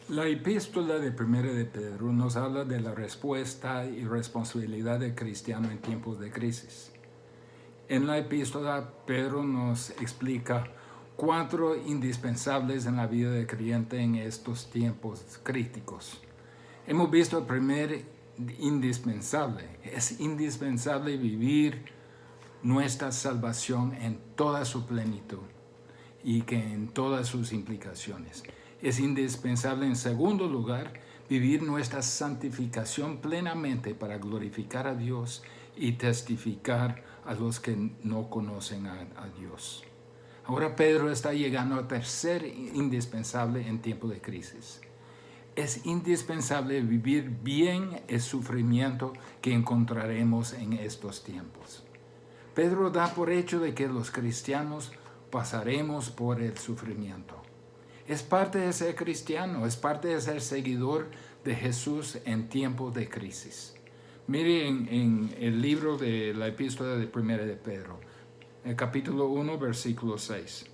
La epístola de Primera de Pedro nos habla de la respuesta y responsabilidad del cristiano en tiempos de crisis. En la epístola, Pedro nos explica cuatro indispensables en la vida del creyente en estos tiempos críticos. Hemos visto el primer indispensable. Es indispensable vivir nuestra salvación en toda su plenitud y que en todas sus implicaciones. Es indispensable, en segundo lugar, vivir nuestra santificación plenamente para glorificar a Dios y testificar a los que no conocen a Dios. Ahora Pedro está llegando al tercer indispensable en tiempo de crisis. Es indispensable vivir bien el sufrimiento que encontraremos en estos tiempos. Pedro da por hecho de que los cristianos pasaremos por el sufrimiento. Es parte de ser cristiano, es parte de ser seguidor de Jesús en tiempos de crisis. Miren en el libro de la epístola de Primera de Pedro, el capítulo 1, versículo 6.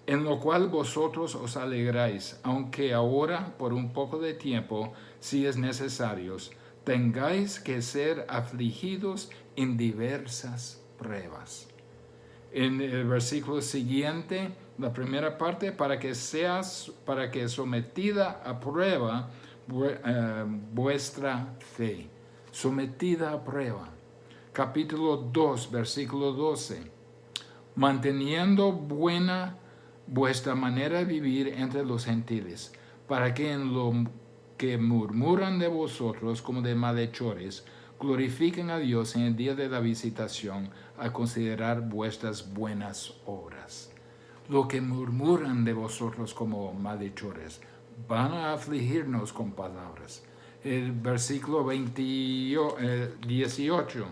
En lo cual vosotros os alegráis, aunque ahora, por un poco de tiempo, si es necesario, tengáis que ser afligidos en diversas pruebas. En el versículo siguiente, la primera parte, para que sometida a prueba vuestra fe. Sometida a prueba. Capítulo 2, versículo 12. Manteniendo buena vuestra manera de vivir entre los gentiles, para que en lo que murmuran de vosotros como de malhechores, glorifiquen a Dios en el día de la visitación, a considerar vuestras buenas obras. Lo que murmuran de vosotros como malhechores, van a afligirnos con palabras. El versículo 18.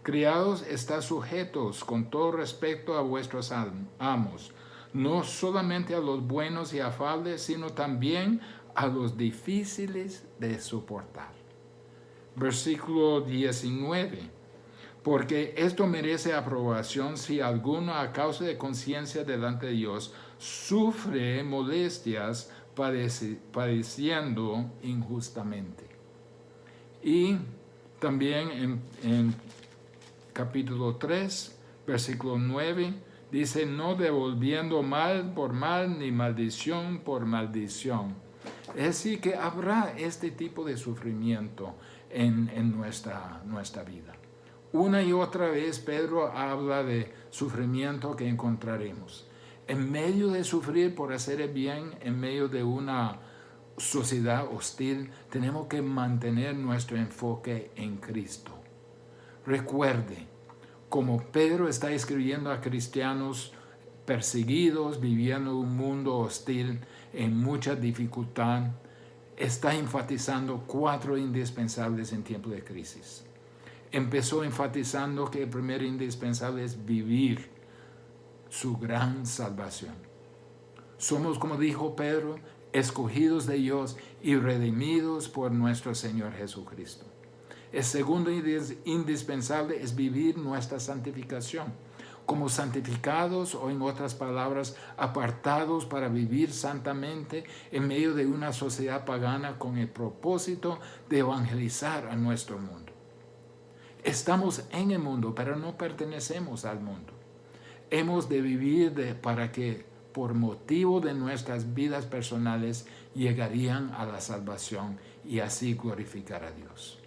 Criados, está sujetos con todo respeto a vuestros amos, no solamente a los buenos y afables, sino también a los difíciles de soportar. Versículo 19. Porque esto merece aprobación si alguno a causa de conciencia delante de Dios sufre molestias padeciendo injustamente. Y también en capítulo 3, versículo 9, dice, no devolviendo mal por mal, ni maldición por maldición. Es decir, que habrá este tipo de sufrimiento en nuestra vida. Una y otra vez Pedro habla de sufrimiento que encontraremos. En medio de sufrir por hacer el bien, en medio de una sociedad hostil, tenemos que mantener nuestro enfoque en Cristo. Recuerde, como Pedro está escribiendo a cristianos perseguidos, viviendo un mundo hostil, en mucha dificultad, está enfatizando cuatro indispensables en tiempo de crisis. Empezó enfatizando que el primer indispensable es vivir su gran salvación. Somos, como dijo Pedro, escogidos de Dios y redimidos por nuestro Señor Jesucristo. El segundo indispensable es vivir nuestra santificación. Como santificados, o en otras palabras, apartados para vivir santamente en medio de una sociedad pagana con el propósito de evangelizar a nuestro mundo. Estamos en el mundo, pero no pertenecemos al mundo. Hemos de vivir para que, por motivo de nuestras vidas personales, llegarían a la salvación y así glorificar a Dios.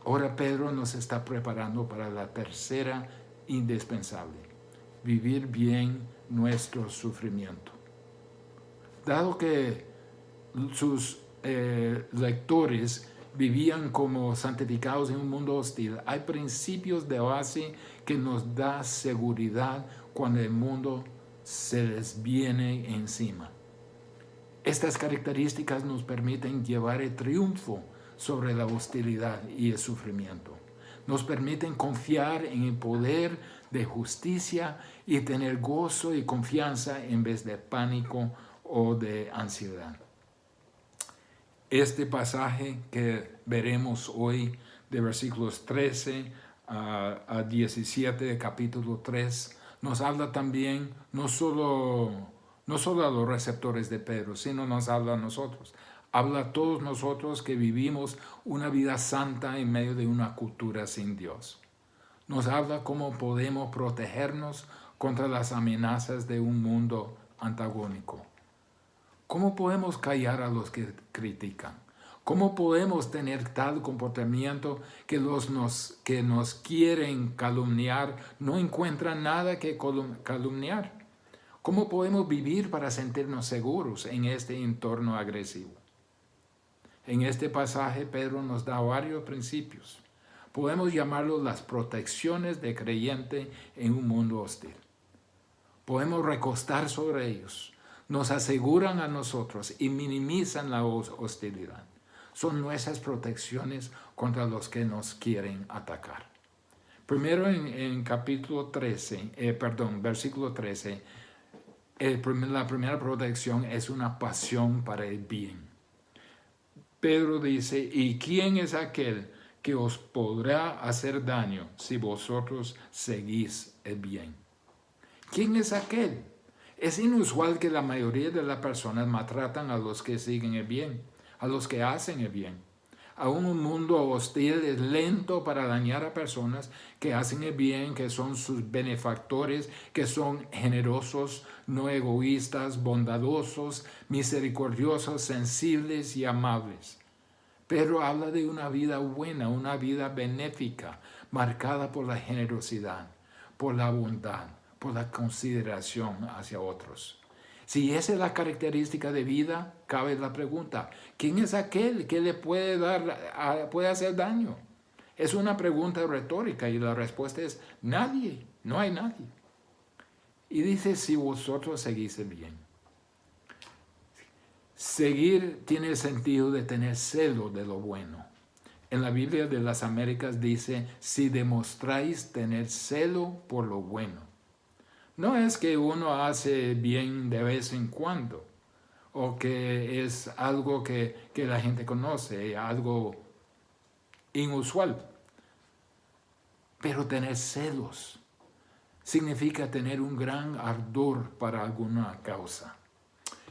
Ahora Pedro nos está preparando para la tercera indispensable, vivir bien nuestro sufrimiento. Dado que sus lectores vivían como santificados en un mundo hostil, hay principios de base que nos da seguridad cuando el mundo se les viene encima. Estas características nos permiten llevar el triunfo sobre la hostilidad y el sufrimiento. Nos permiten confiar en el poder de justicia y tener gozo y confianza en vez de pánico o de ansiedad. Este pasaje que veremos hoy de versículos 13 a 17 de capítulo 3 nos habla también no solo a los receptores de Pedro, sino nos habla a nosotros. Habla a todos nosotros que vivimos una vida santa en medio de una cultura sin Dios. Nos habla cómo podemos protegernos contra las amenazas de un mundo antagónico. ¿Cómo podemos callar a los que critican? ¿Cómo podemos tener tal comportamiento que los que nos quieren calumniar no encuentran nada que calumniar? ¿Cómo podemos vivir para sentirnos seguros en este entorno agresivo? En este pasaje Pedro nos da varios principios. Podemos llamarlos las protecciones de creyente en un mundo hostil. Podemos recostar sobre ellos. Nos aseguran a nosotros y minimizan la hostilidad. Son nuestras protecciones contra los que nos quieren atacar. Primero en versículo 13, la primera protección es una pasión para el bien. Pedro dice, ¿y quién es aquel que os podrá hacer daño si vosotros seguís el bien? ¿Quién es aquel? Es inusual que la mayoría de las personas maltratan a los que siguen el bien, a los que hacen el bien. Aún un mundo hostil es lento para dañar a personas que hacen el bien, que son sus benefactores, que son generosos, no egoístas, bondadosos, misericordiosos, sensibles y amables. Pedro habla de una vida buena, una vida benéfica, marcada por la generosidad, por la bondad, por la consideración hacia otros. Si esa es la característica de vida, cabe la pregunta, ¿quién es aquel que le puede hacer daño? Es una pregunta retórica y la respuesta es nadie, no hay nadie. Y dice, si vosotros seguís el bien. Seguir tiene el sentido de tener celo de lo bueno. En la Biblia de las Américas dice, si demostráis tener celo por lo bueno. No es que uno hace bien de vez en cuando, o que es algo que la gente conoce, algo inusual. Pero tener celos significa tener un gran ardor para alguna causa.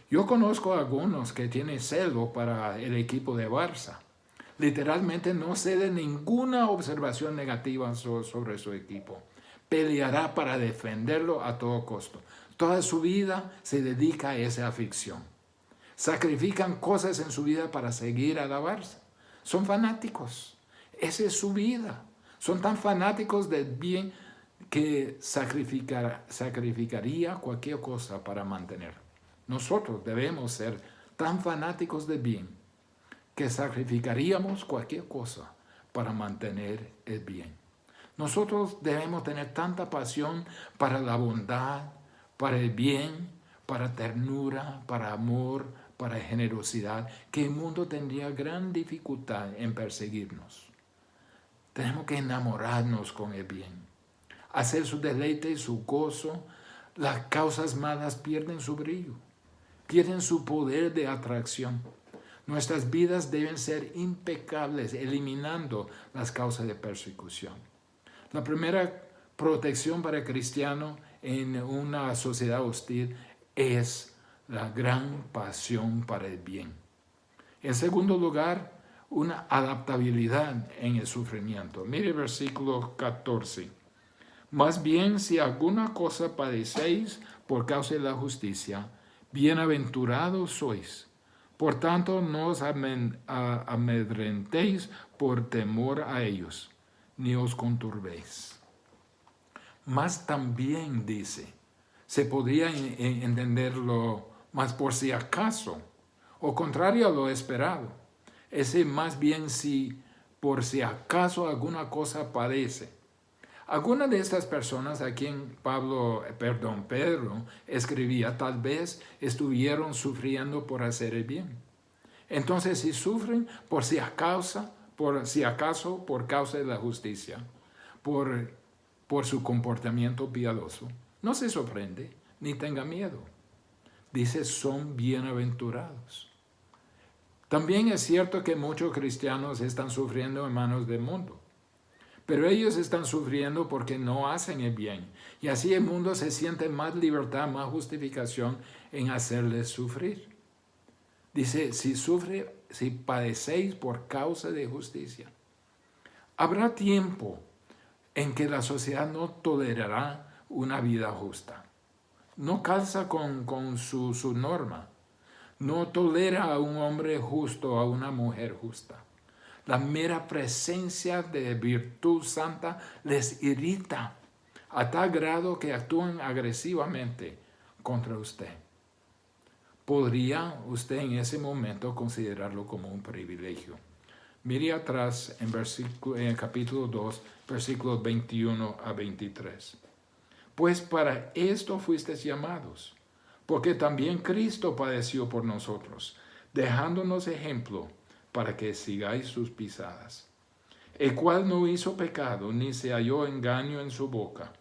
Yo conozco a algunos que tienen celo para el equipo de Barça. Literalmente no cede ninguna observación negativa sobre su equipo. Peleará para defenderlo a todo costo. Toda su vida se dedica a esa afición. Sacrifican cosas en su vida para seguir a la Barça. Son fanáticos. Esa es su vida. Son tan fanáticos del bien que sacrificaría cualquier cosa para mantenerlo. Nosotros debemos ser tan fanáticos del bien que sacrificaríamos cualquier cosa para mantener el bien. Nosotros debemos tener tanta pasión para la bondad, para el bien, para ternura, para amor, para generosidad, que el mundo tendría gran dificultad en perseguirnos. Tenemos que enamorarnos con el bien, hacer su deleite y su gozo. Las causas malas pierden su brillo, pierden su poder de atracción. Nuestras vidas deben ser impecables, eliminando las causas de persecución. La primera protección para el cristiano en una sociedad hostil es la gran pasión para el bien. En segundo lugar, una adaptabilidad en el sufrimiento. Mire el versículo 14. Más bien, si alguna cosa padecéis por causa de la justicia, bienaventurados sois. Por tanto, no os amedrentéis por temor a ellos, ni os conturbéis. Más también dice, se podría entenderlo más por si acaso, o contrario a lo esperado. Ese más bien si por si acaso alguna cosa padece. Algunas de estas personas a quien Pedro escribía, tal vez estuvieron sufriendo por hacer el bien. Entonces, si sufren por si acaso, por causa de la justicia, por su comportamiento piadoso, no se sorprende ni tenga miedo. Dice, son bienaventurados. También es cierto que muchos cristianos están sufriendo en manos del mundo. Pero ellos están sufriendo porque no hacen el bien. Y así el mundo se siente más libertad, más justificación en hacerles sufrir. Dice, si padecéis por causa de justicia. Habrá tiempo en que la sociedad no tolerará una vida justa. No calza con su norma. No tolera a un hombre justo, a una mujer justa. La mera presencia de virtud santa les irrita a tal grado que actúan agresivamente contra usted. ¿Podría usted en ese momento considerarlo como un privilegio? Mire atrás en el capítulo 2, versículos 21 a 23. Pues para esto fuisteis llamados, porque también Cristo padeció por nosotros, dejándonos ejemplo para que sigáis sus pisadas, el cual no hizo pecado, ni se halló engaño en su boca,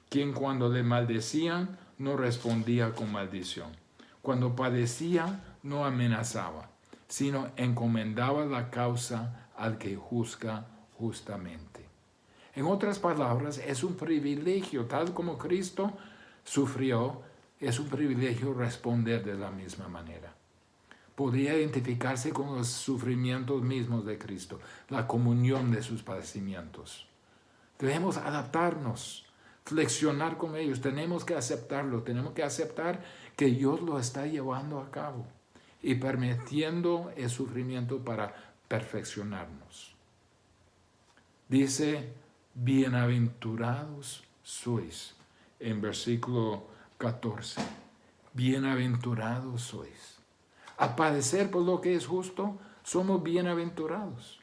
quien cuando le maldecían no respondía con maldición, cuando padecía no amenazaba, sino encomendaba la causa al que juzga justamente. En otras palabras, es un privilegio, tal como Cristo sufrió, es un privilegio responder de la misma manera. Podría identificarse con los sufrimientos mismos de Cristo, la comunión de sus padecimientos. Debemos adaptarnos, flexionar con ellos, tenemos que aceptarlo, tenemos que aceptar que Dios lo está llevando a cabo y permitiendo el sufrimiento para perfeccionarnos. Dice, bienaventurados sois, en versículo 14. Bienaventurados sois. Al padecer por lo que es justo, somos bienaventurados.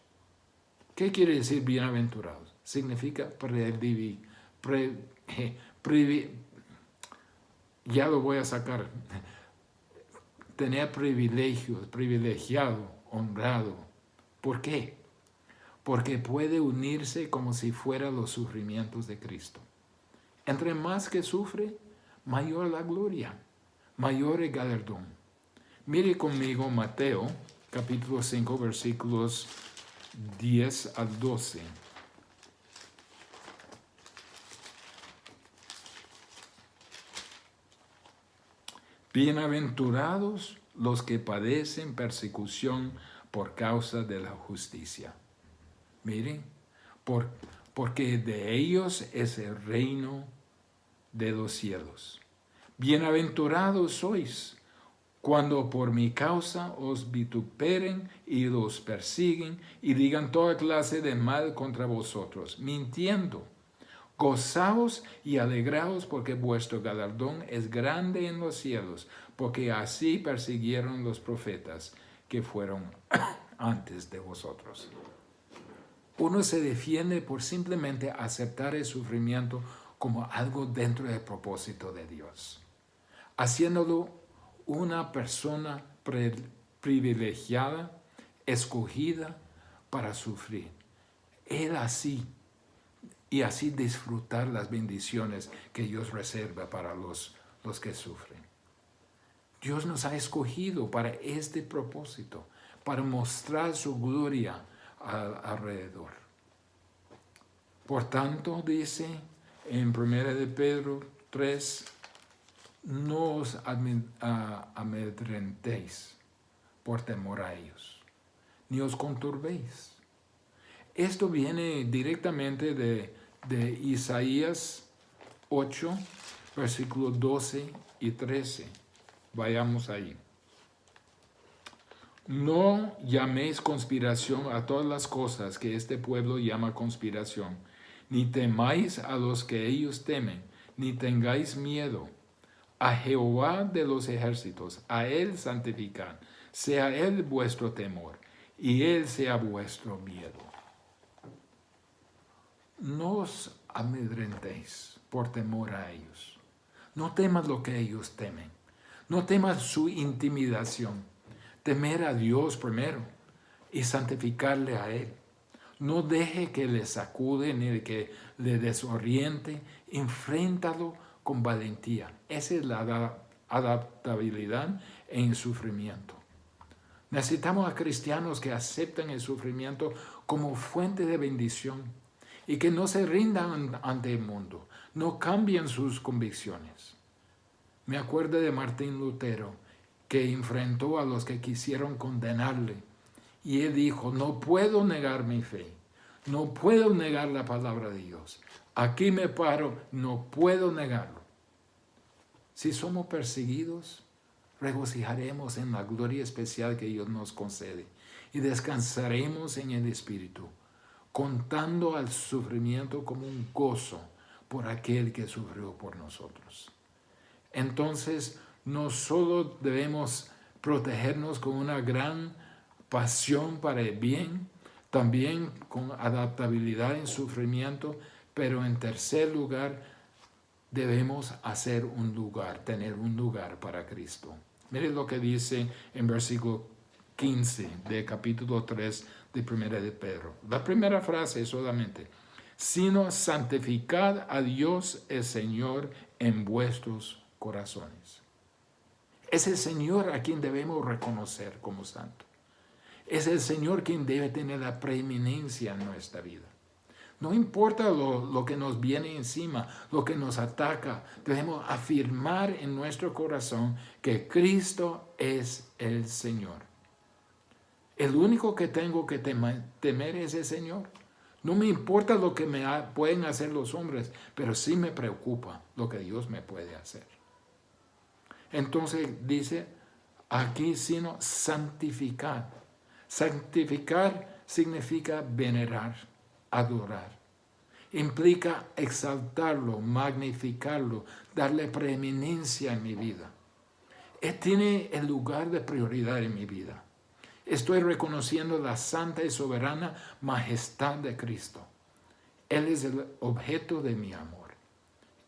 ¿Qué quiere decir bienaventurados? Significa ya lo voy a sacar. Tener privilegios, privilegiado, honrado. ¿Por qué? Porque puede unirse como si fueran los sufrimientos de Cristo. Entre más que sufre, mayor la gloria, mayor el galardón. Mire conmigo Mateo, capítulo 5, versículos 10 al 12. Bienaventurados los que padecen persecución por causa de la justicia. Miren, porque de ellos es el reino de los cielos. Bienaventurados sois cuando por mi causa os vituperen y los persiguen y digan toda clase de mal contra vosotros, mintiendo. Gozaos y alegraos porque vuestro galardón es grande en los cielos, porque así persiguieron los profetas que fueron antes de vosotros. Uno se defiende por simplemente aceptar el sufrimiento como algo dentro del propósito de Dios, haciéndolo una persona privilegiada, escogida para sufrir. Él así, y así disfrutar las bendiciones que Dios reserva para los que sufren. Dios nos ha escogido para este propósito, para mostrar su gloria alrededor. Por tanto, dice en 1 de Pedro 3, no os amedrentéis por temor a ellos, ni os conturbéis. Esto viene directamente de Isaías 8, versículos 12 y 13. Vayamos ahí. No llaméis conspiración a todas las cosas que este pueblo llama conspiración, ni temáis a los que ellos temen, ni tengáis miedo. A Jehová de los ejércitos, a Él santificad, sea Él vuestro temor, y Él sea vuestro miedo. No os amedrentéis por temor a ellos. No temas lo que ellos temen. No temas su intimidación. Temer a Dios primero y santificarle a Él. No deje que le sacude ni que le desoriente. Enfréntalo con valentía. Esa es la adaptabilidad en el sufrimiento. Necesitamos a cristianos que acepten el sufrimiento como fuente de bendición y que no se rindan ante el mundo, no cambien sus convicciones. Me acuerdo de Martín Lutero. que enfrentó a los que quisieron condenarle. Y él dijo, no puedo negar mi fe, no puedo negar la palabra de Dios. Aquí me paro, no puedo negarlo. Si somos perseguidos, regocijaremos en la gloria especial que Dios nos concede y descansaremos en el Espíritu, contando al sufrimiento como un gozo por aquel que sufrió por nosotros. Entonces, no solo debemos protegernos con una gran pasión para el bien, también con adaptabilidad en sufrimiento, pero en tercer lugar, debemos hacer un lugar, tener un lugar para Cristo. Miren lo que dice en versículo 15 de capítulo 3 de Primera de Pedro. La primera frase es solamente, sino santificad a Dios el Señor en vuestros corazones. Es el Señor a quien debemos reconocer como santo. Es el Señor quien debe tener la preeminencia en nuestra vida. No importa lo que nos viene encima, lo que nos ataca, debemos afirmar en nuestro corazón que Cristo es el Señor. El único que tengo que temer es el Señor. No me importa lo que pueden hacer los hombres, pero sí me preocupa lo que Dios me puede hacer. Entonces dice aquí, sino santificar. Santificar significa venerar, adorar. Implica exaltarlo, magnificarlo, darle preeminencia en mi vida. Él tiene el lugar de prioridad en mi vida. Estoy reconociendo la santa y soberana majestad de Cristo. Él es el objeto de mi amor.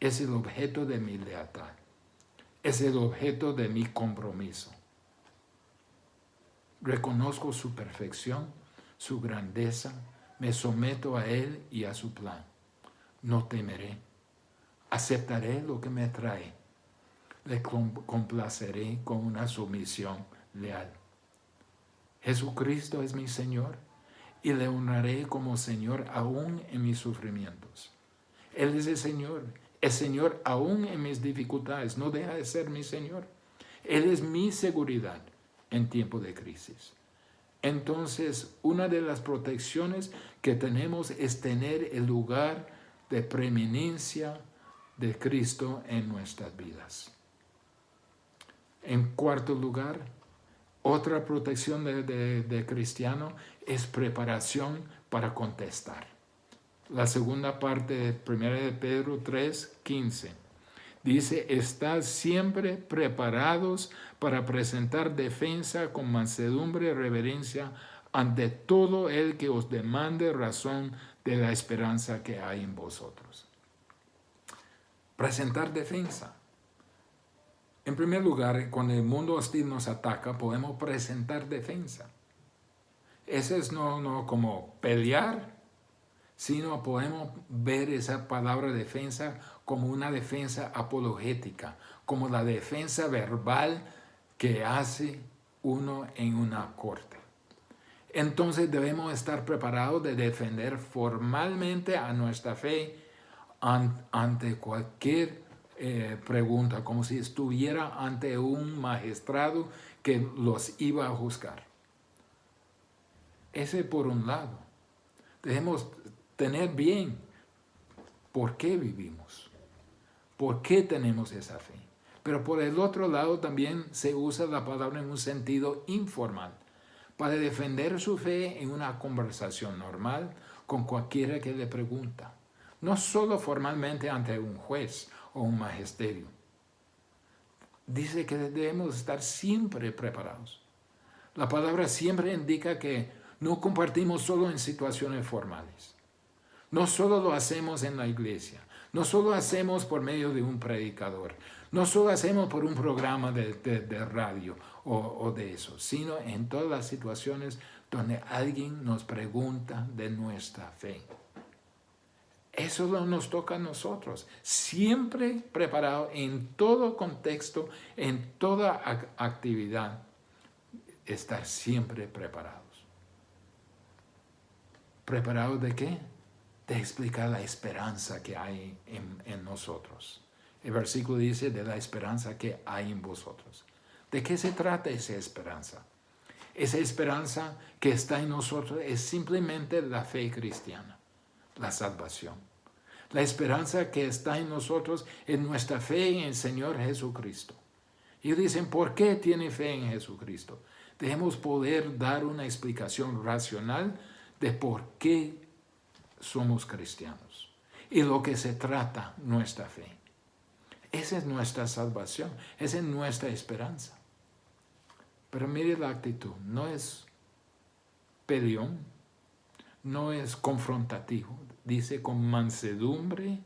Es el objeto de mi lealtad. Es el objeto de mi compromiso. Reconozco su perfección, su grandeza, me someto a Él y a su plan. No temeré, aceptaré lo que me trae, le complaceré con una sumisión leal. Jesucristo es mi Señor y le honraré como Señor aún en mis sufrimientos. Él es el Señor aún en mis dificultades, no deja de ser mi Señor. Él es mi seguridad en tiempo de crisis. Entonces, una de las protecciones que tenemos es tener el lugar de preeminencia de Cristo en nuestras vidas. En cuarto lugar, otra protección de cristiano es preparación para contestar. La segunda parte de 1 de Pedro 3:15 dice, estad siempre preparados para presentar defensa con mansedumbre y reverencia ante todo el que os demande razón de la esperanza que hay en vosotros. Presentar defensa. En primer lugar, cuando el mundo hostil nos ataca, podemos presentar defensa. Ese es no como pelear, sino podemos ver esa palabra defensa como una defensa apologética, como la defensa verbal que hace uno en una corte. Entonces debemos estar preparados de defender formalmente a nuestra fe ante cualquier pregunta, como si estuviera ante un magistrado que los iba a juzgar. Ese por un lado. Debemos tener bien por qué vivimos, por qué tenemos esa fe. Pero por el otro lado también se usa la palabra en un sentido informal, para defender su fe en una conversación normal con cualquiera que le pregunta. No solo formalmente ante un juez o un magisterio. Dice que debemos estar siempre preparados. La palabra siempre indica que no compartimos solo en situaciones formales. No solo lo hacemos en la iglesia. No solo hacemos por medio de un predicador. No solo hacemos por un programa de radio o de eso, sino en todas las situaciones donde alguien nos pregunta de nuestra fe. Eso nos toca a nosotros, siempre preparado en todo contexto, en toda actividad, estar siempre preparados. ¿Preparados de qué? De explicar la esperanza que hay en nosotros. El versículo dice de la esperanza que hay en vosotros. ¿De qué se trata esa esperanza? Esa esperanza que está en nosotros es simplemente la fe cristiana, la salvación. La esperanza que está en nosotros es nuestra fe en el Señor Jesucristo. Y dicen, ¿por qué tiene fe en Jesucristo? Debemos poder dar una explicación racional de por qué somos cristianos y lo que se trata nuestra fe. Esa es nuestra salvación, esa es nuestra esperanza. Pero mire la actitud, no es peleón, no es confrontativo, dice con mansedumbre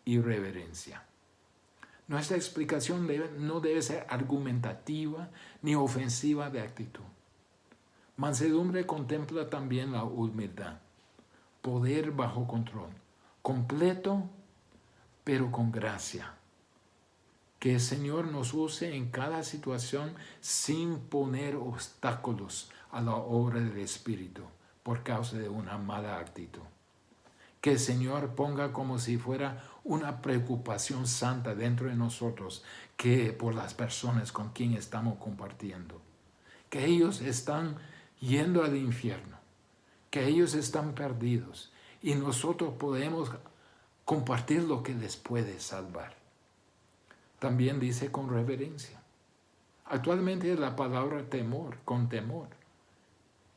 y reverencia. Nuestra explicación no debe ser argumentativa ni ofensiva de actitud. Mansedumbre contempla también la humildad, poder bajo control, completo pero con gracia. Que el Señor nos use en cada situación sin poner obstáculos a la obra del Espíritu por causa de una mala actitud. Que el Señor ponga como si fuera una preocupación santa dentro de nosotros que por las personas con quien estamos compartiendo. Que ellos están yendo al infierno, que ellos están perdidos y nosotros podemos compartir lo que les puede salvar. También dice con reverencia. Actualmente es la palabra temor, con temor.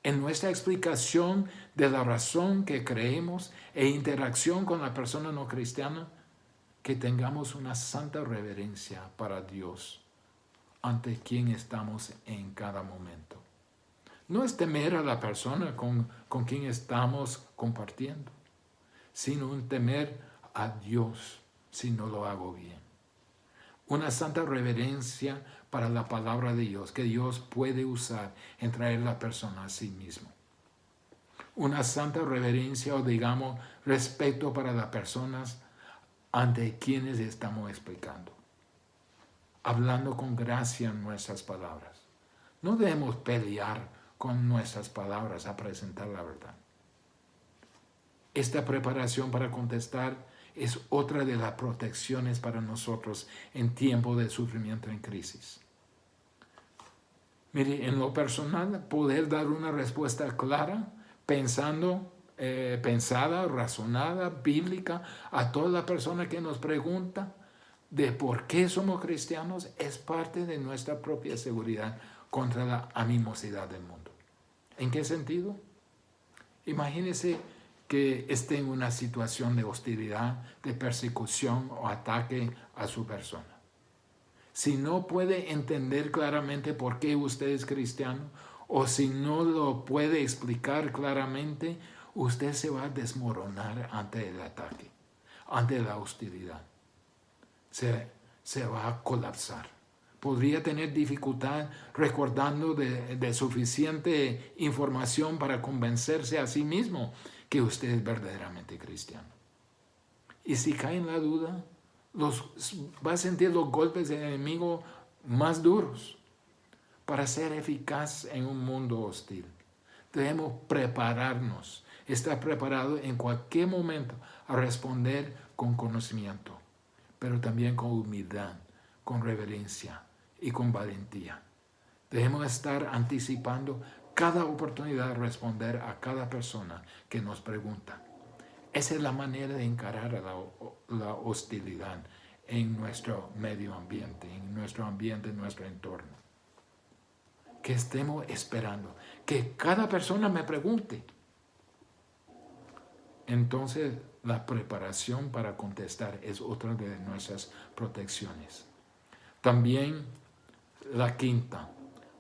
En nuestra explicación de la razón que creemos e interacción con la persona no cristiana, que tengamos una santa reverencia para Dios ante quien estamos en cada momento. No es temer a la persona con quien estamos compartiendo, sino un temer a Dios si no lo hago bien. Una santa reverencia para la palabra de Dios que Dios puede usar en traer la persona a sí mismo. Una santa reverencia o digamos respeto para las personas ante quienes estamos explicando. Hablando con gracia en nuestras palabras. No debemos pelear con nuestras palabras a presentar la verdad. Esta preparación para contestar es otra de las protecciones para nosotros en tiempo de sufrimiento en crisis. Mire, en lo personal, poder dar una respuesta clara, pensada, razonada, bíblica, a toda la persona que nos pregunta de por qué somos cristianos, es parte de nuestra propia seguridad contra la animosidad del mundo. ¿En qué sentido? Imagínese que esté en una situación de hostilidad, de persecución o ataque a su persona. Si no puede entender claramente por qué usted es cristiano, o si no lo puede explicar claramente, usted se va a desmoronar ante el ataque, ante la hostilidad. Se va a colapsar. Podría tener dificultad recordando de suficiente información para convencerse a sí mismo que usted es verdaderamente cristiano. Y si cae en la duda, va a sentir los golpes del enemigo más duros para ser eficaz en un mundo hostil. Debemos prepararnos, estar preparados en cualquier momento a responder con conocimiento, pero también con humildad, con reverencia y con valentía. Debemos estar anticipando cada oportunidad de responder a cada persona que nos pregunta. Esa es la manera de encarar la hostilidad en nuestro medio ambiente, en nuestro ambiente, en nuestro entorno. Que estemos esperando, que cada persona me pregunte. Entonces, la preparación para contestar es otra de nuestras protecciones. También la quinta,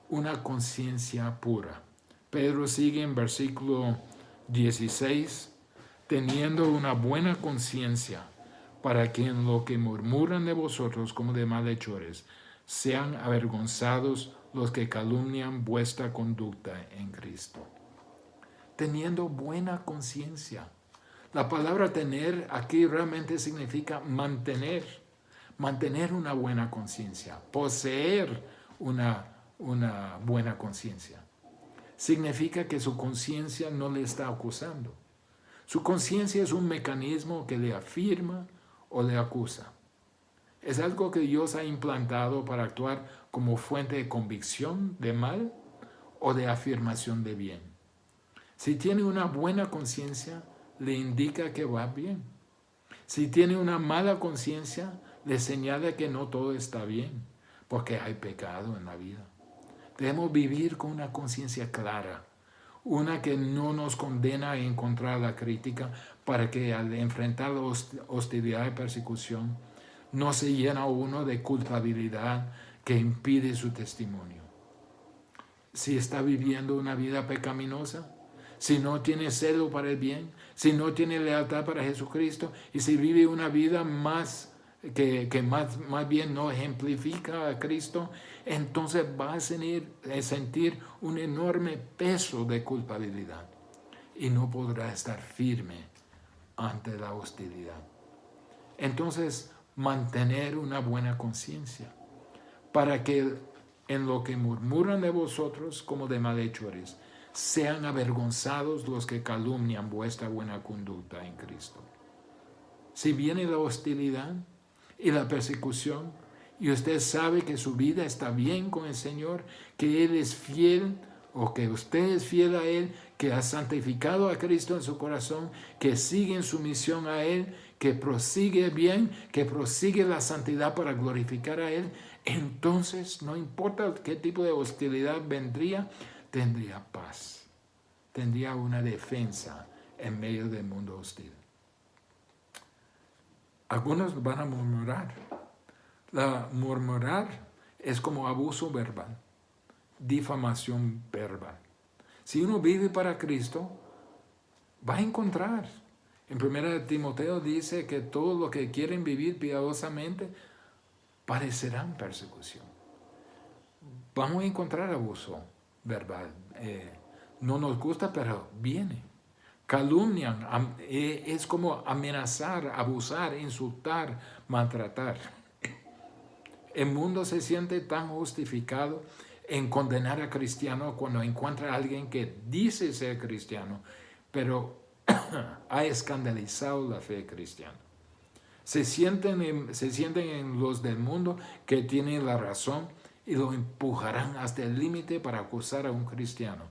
una conciencia pura. Pedro sigue en versículo 16, teniendo una buena conciencia, para que en lo que murmuran de vosotros como de malhechores, sean avergonzados los que calumnian vuestra conducta en Cristo. Teniendo buena conciencia. La palabra tener aquí realmente significa mantener una buena conciencia, poseer una buena conciencia. Significa que su conciencia no le está acusando. Su conciencia es un mecanismo que le afirma o le acusa. ¿Es algo que Dios ha implantado para actuar como fuente de convicción de mal o de afirmación de bien? Si tiene una buena conciencia, le indica que va bien. Si tiene una mala conciencia, le señala que no todo está bien, porque hay pecado en la vida. Debemos vivir con una conciencia clara, una que no nos condena a encontrar la crítica, para que al enfrentar la hostilidad y persecución, no se llena uno de culpabilidad que impide su testimonio. Si está viviendo una vida pecaminosa, si no tiene celo para el bien, si no tiene lealtad para Jesucristo, y si vive una vida más bien no ejemplifica a Cristo, entonces va a sentir un enorme peso de culpabilidad y no podrá estar firme ante la hostilidad. Entonces, mantener una buena conciencia, para que en lo que murmuran de vosotros como de malhechores, sean avergonzados los que calumnian vuestra buena conducta en Cristo. Si viene la hostilidad y la persecución, y usted sabe que su vida está bien con el Señor, que Él es fiel, o que usted es fiel a Él, que ha santificado a Cristo en su corazón, que sigue en su misión a Él, que prosigue bien, que prosigue la santidad para glorificar a Él, entonces no importa qué tipo de hostilidad vendría, tendría paz, tendría una defensa en medio del mundo hostil. Algunos van a murmurar. Murmurar es como abuso verbal, difamación verbal. Si uno vive para Cristo, va a encontrar. En 1 Timoteo dice que todos los que quieren vivir piadosamente padecerán persecución. Vamos a encontrar abuso verbal. No nos gusta, pero viene. Calumnian, es como amenazar, abusar, insultar, maltratar. El mundo se siente tan justificado en condenar a cristiano cuando encuentra a alguien que dice ser cristiano, pero ha escandalizado la fe cristiana. Se sienten en los del mundo que tienen la razón y lo empujarán hasta el límite para acusar a un cristiano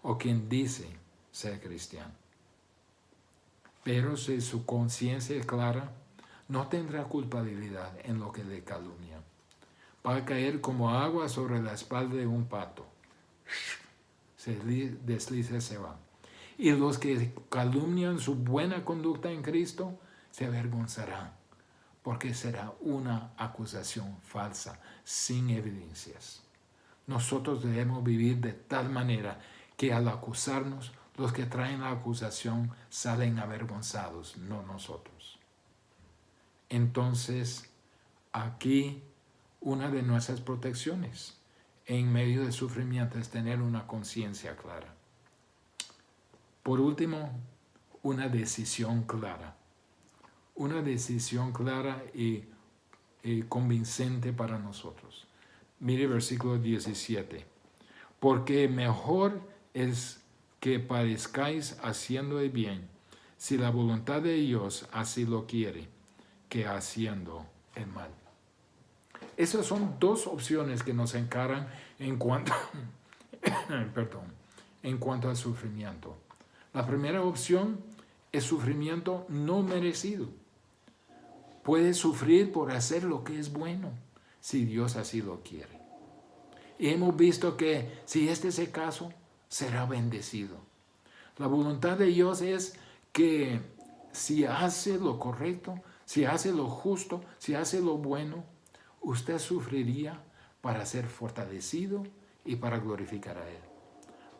o quien dice ser cristiano. Pero si su conciencia es clara, no tendrá culpabilidad en lo que le calumnia. Va a caer como agua sobre la espalda de un pato. Se desliza y se va. Y los que calumnian su buena conducta en Cristo se avergonzarán, porque será una acusación falsa, sin evidencias. Nosotros debemos vivir de tal manera que al acusarnos, los que traen la acusación salen avergonzados, no nosotros. Entonces, aquí una de nuestras protecciones en medio del sufrimiento es tener una conciencia clara. Por último, una decisión clara. Una decisión clara y convincente para nosotros. Mire versículo 17. Porque mejor es que padezcáis haciendo el bien, si la voluntad de Dios así lo quiere, que haciendo el mal. Esas son dos opciones que nos encaran en cuanto, en cuanto al sufrimiento. La primera opción es sufrimiento no merecido. Puedes sufrir por hacer lo que es bueno, si Dios así lo quiere. Y hemos visto que si este es el caso, será bendecido. La voluntad de Dios es que si hace lo correcto, si hace lo justo, si hace lo bueno, usted sufriría para ser fortalecido y para glorificar a Él.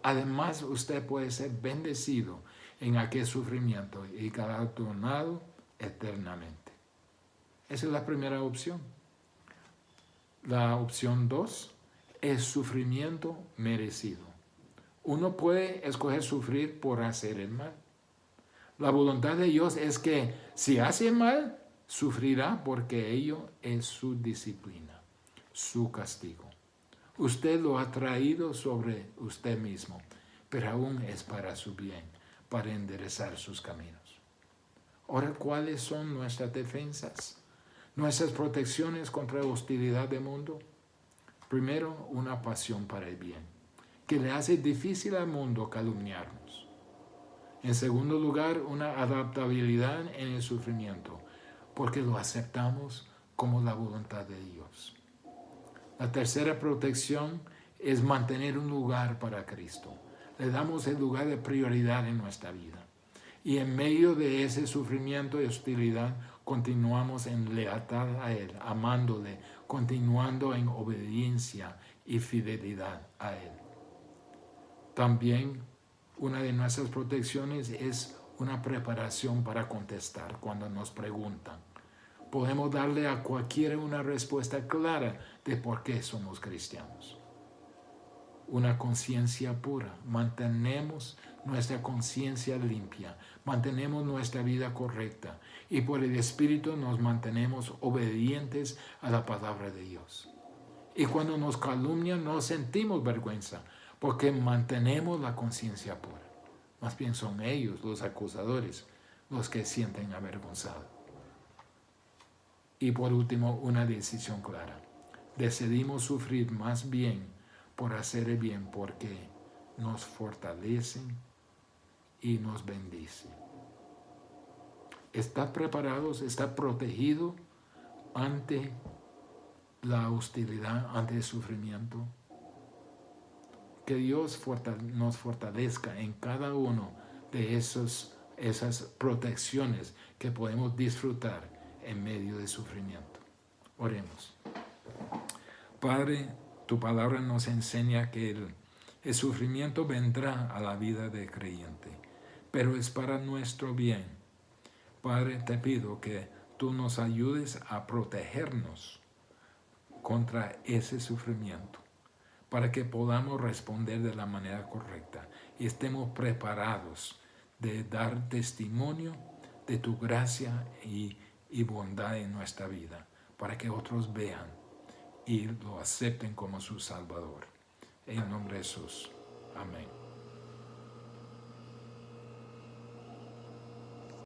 Además, usted puede ser bendecido en aquel sufrimiento y galardonado eternamente. Esa es la primera opción. La opción 2 es sufrimiento merecido. Uno puede escoger sufrir por hacer el mal. La voluntad de Dios es que si hace mal, sufrirá porque ello es su disciplina, su castigo. Usted lo ha traído sobre usted mismo, pero aún es para su bien, para enderezar sus caminos. Ahora, ¿cuáles son nuestras defensas? Nuestras protecciones contra la hostilidad del mundo. Primero, una pasión para el bien, que le hace difícil al mundo calumniarnos. En segundo lugar, una adaptabilidad en el sufrimiento, porque lo aceptamos como la voluntad de Dios. La tercera protección es mantener un lugar para Cristo. Le damos el lugar de prioridad en nuestra vida. Y en medio de ese sufrimiento y hostilidad, continuamos en lealtad a Él, amándole, continuando en obediencia y fidelidad a Él. También una de nuestras protecciones es una preparación para contestar cuando nos preguntan. Podemos darle a cualquiera una respuesta clara de por qué somos cristianos. Una conciencia pura. Mantenemos nuestra conciencia limpia. Mantenemos nuestra vida correcta. Y por el Espíritu nos mantenemos obedientes a la palabra de Dios. Y cuando nos calumnian no sentimos vergüenza, porque mantenemos la conciencia pura. Más bien son ellos, los acusadores, los que sienten avergonzados. Y por último, una decisión clara. Decidimos sufrir más bien por hacer el bien, porque nos fortalecen y nos bendicen. ¿Está preparados? ¿Está protegido ante la hostilidad, ante el sufrimiento? Que Dios nos fortalezca en cada uno de esas protecciones que podemos disfrutar en medio del sufrimiento. Oremos. Padre, tu palabra nos enseña que el sufrimiento vendrá a la vida del creyente, pero es para nuestro bien. Padre, te pido que tú nos ayudes a protegernos contra ese sufrimiento, para que podamos responder de la manera correcta y estemos preparados de dar testimonio de tu gracia y bondad en nuestra vida, para que otros vean y lo acepten como su Salvador. En el nombre de Jesús. Amén.